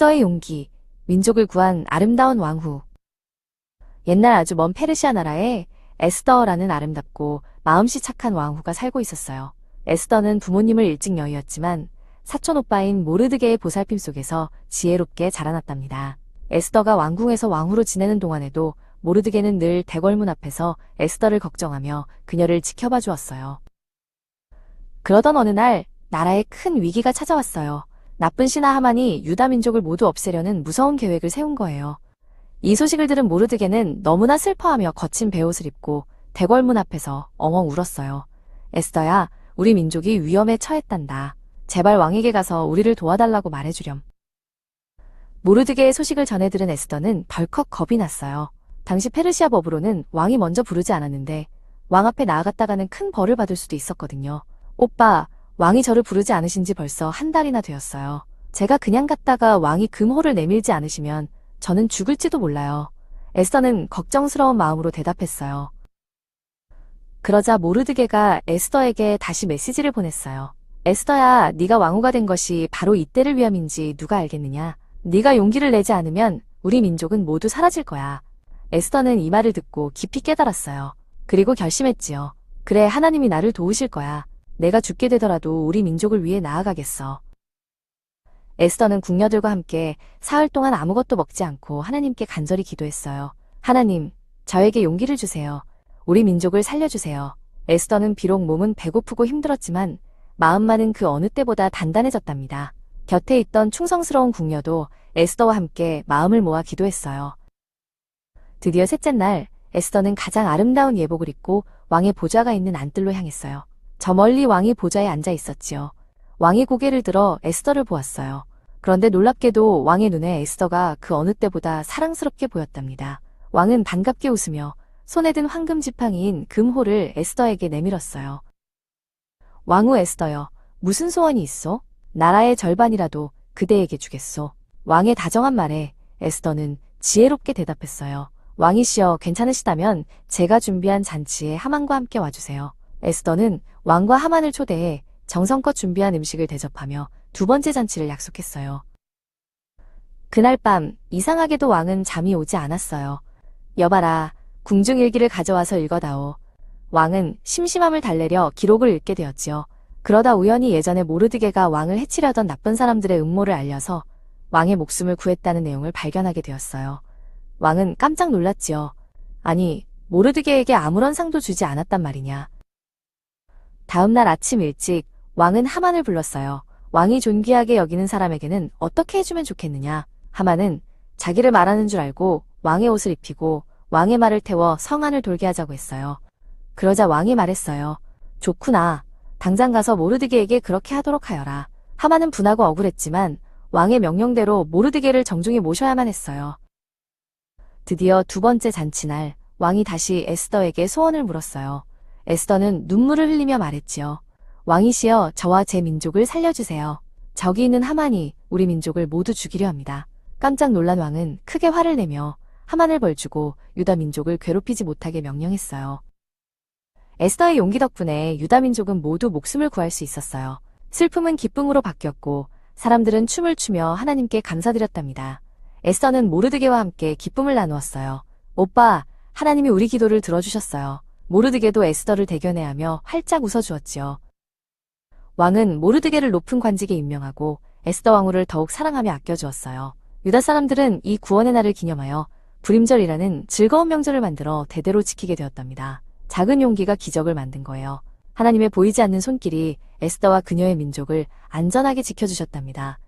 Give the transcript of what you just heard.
에스더의 용기, 민족을 구한 아름다운 왕후. 옛날 아주 먼 페르시아 나라에 에스더라는 아름답고 마음씨 착한 왕후가 살고 있었어요. 에스더는 부모님을 일찍 여의었지만 사촌 오빠인 모르드게의 보살핌 속에서 지혜롭게 자라났답니다. 에스더가 왕궁에서 왕후로 지내는 동안에도 모르드게는 늘 대궐문 앞에서 에스더를 걱정하며 그녀를 지켜봐 주었어요. 그러던 어느 날 나라에 큰 위기가 찾아왔어요. 나쁜 신하 하만이 유다 민족을 모두 없애려는 무서운 계획을 세운 거예요. 이 소식을 들은 모르드게는 너무나 슬퍼하며 거친 베옷을 입고 대궐문 앞에서 엉엉 울었어요. 에스더야, 우리 민족이 위험에 처했단다. 제발 왕에게 가서 우리를 도와달라고 말해주렴. 모르드게의 소식을 전해 들은 에스더는 덜컥 겁이 났어요. 당시 페르시아 법으로는 왕이 먼저 부르지 않았는데 왕 앞에 나아갔다가는 큰 벌을 받을 수도 있었거든요. 오빠, 왕이 저를 부르지 않으신 지 벌써 한 달이나 되었어요. 제가 그냥 갔다가 왕이 금호를 내밀지 않으시면 저는 죽을지도 몰라요. 에스더는 걱정스러운 마음으로 대답했어요. 그러자 모르드게가 에스더에게 다시 메시지를 보냈어요. 에스더야, 네가 왕후가 된 것이 바로 이때를 위함인지 누가 알겠느냐? 네가 용기를 내지 않으면 우리 민족은 모두 사라질 거야. 에스더는 이 말을 듣고 깊이 깨달았어요. 그리고 결심했지요. 그래, 하나님이 나를 도우실 거야. 내가 죽게 되더라도 우리 민족을 위해 나아가겠어. 에스더는 궁녀들과 함께 사흘 동안 아무것도 먹지 않고 하나님께 간절히 기도했어요. 하나님, 저에게 용기를 주세요. 우리 민족을 살려주세요. 에스더는 비록 몸은 배고프고 힘들었지만 마음만은 그 어느 때보다 단단해졌답니다. 곁에 있던 충성스러운 궁녀도 에스더와 함께 마음을 모아 기도했어요. 드디어 셋째 날, 에스더는 가장 아름다운 예복을 입고 왕의 보좌가 있는 안뜰로 향했어요. 저 멀리 왕이 보좌에 앉아 있었지요. 왕이 고개를 들어 에스더를 보았어요. 그런데 놀랍게도 왕의 눈에 에스더가 그 어느 때보다 사랑스럽게 보였답니다. 왕은 반갑게 웃으며 손에 든 황금 지팡이인 금호를 에스더에게 내밀었어요. 왕후 에스더여, 무슨 소원이 있소? 나라의 절반이라도 그대에게 주겠소. 왕의 다정한 말에 에스더는 지혜롭게 대답했어요. 왕이시여, 괜찮으시다면 제가 준비한 잔치에 하만과 함께 와주세요. 에스더는 왕과 하만을 초대해 정성껏 준비한 음식을 대접하며 두 번째 잔치를 약속했어요. 그날 밤 이상하게도 왕은 잠이 오지 않았어요. 여봐라, 궁중일기를 가져와서 읽어다오. 왕은 심심함을 달래려 기록을 읽게 되었지요. 그러다 우연히 예전에 모르드게가 왕을 해치려던 나쁜 사람들의 음모를 알려서 왕의 목숨을 구했다는 내용을 발견하게 되었어요. 왕은 깜짝 놀랐지요. 아니, 모르드게에게 아무런 상도 주지 않았단 말이냐. 다음 날 아침 일찍 왕은 하만을 불렀어요. 왕이 존귀하게 여기는 사람에게는 어떻게 해주면 좋겠느냐. 하만은 자기를 말하는 줄 알고 왕의 옷을 입히고 왕의 말을 태워 성 안을 돌게 하자고 했어요. 그러자 왕이 말했어요. 좋구나. 당장 가서 모르드게에게 그렇게 하도록 하여라. 하만은 분하고 억울했지만 왕의 명령대로 모르드게를 정중히 모셔야만 했어요. 드디어 두 번째 잔치날, 왕이 다시 에스더에게 소원을 물었어요. 에스더는 눈물을 흘리며 말했지요. 왕이시여, 저와 제 민족을 살려주세요. 저기 있는 하만이 우리 민족을 모두 죽이려 합니다. 깜짝 놀란 왕은 크게 화를 내며 하만을 벌주고 유다 민족을 괴롭히지 못하게 명령했어요. 에스더의 용기 덕분에 유다 민족은 모두 목숨을 구할 수 있었어요. 슬픔은 기쁨으로 바뀌었고 사람들은 춤을 추며 하나님께 감사드렸답니다. 에스더는 모르드게와 함께 기쁨을 나누었어요. 오빠, 하나님이 우리 기도를 들어주셨어요. 모르드게도 에스더를 대견해하며 활짝 웃어주었지요. 왕은 모르드게를 높은 관직에 임명하고 에스더 왕후를 더욱 사랑하며 아껴주었어요. 유다 사람들은 이 구원의 날을 기념하여 불임절이라는 즐거운 명절을 만들어 대대로 지키게 되었답니다. 작은 용기가 기적을 만든 거예요. 하나님의 보이지 않는 손길이 에스더와 그녀의 민족을 안전하게 지켜주셨답니다.